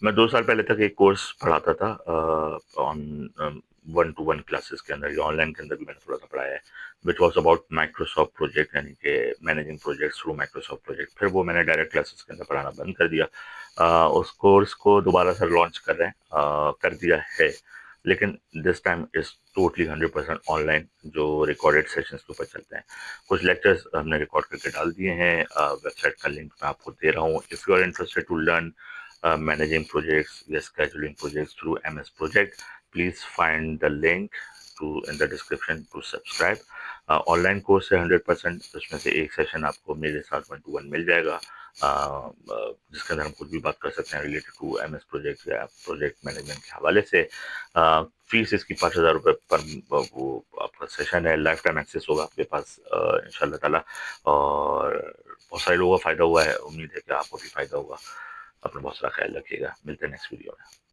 میں 2 سال پہلے تک ایک کورس پڑھاتا تھا آن 1-to-1 کلاسز کے اندر، یا آن لائن کے اندر بھی میں نے تھوڑا سا پڑھایا ہے، which was about Microsoft project, یعنی کہ managing projects through Microsoft project. پھر وہ میں نے ڈائریکٹ کلاسز کے اندر پڑھانا بند کر دیا. اس کورس کو دوبارہ سے لانچ کر رہے ہیں، کر دیا ہے، لیکن this time is totally 100% on line, جو ریکارڈیڈ سیشنس کے اوپر چلتے ہیں. کچھ لیکچرز ہم نے ریکارڈ کر کے ڈال دیے ہیں، ویب سائٹ کا لنک میں آپ کو دے رہا ہوں. If you are interested to learn managing projects, yes, scheduling projects through MS Project, please find the link in the description to subscribe. On line course ہے 100%، اس میں سے ایک سیشن آپ کو میرے ساتھ 1-to-1 مل جائے گا، جس کے اندر ہم کچھ بھی بات کر سکتے ہیں related to M S project یا پروجیکٹ مینجمنٹ کے حوالے سے. فیس اس کی 5,000 روپے پر وہ آپ کا سیشن ہے. لائف ٹائم ایکسیس ہوگا آپ کے پاس ان شاء اللہ تعالیٰ، اور بہت سارے لوگوں کو فائدہ ہوا ہے. امید ہے کہ آپ کو بھی فائدہ ہوگا. اپنا بہت سارا خیال رکھیے گا. ملتے ہیں نیکسٹ ویڈیو میں.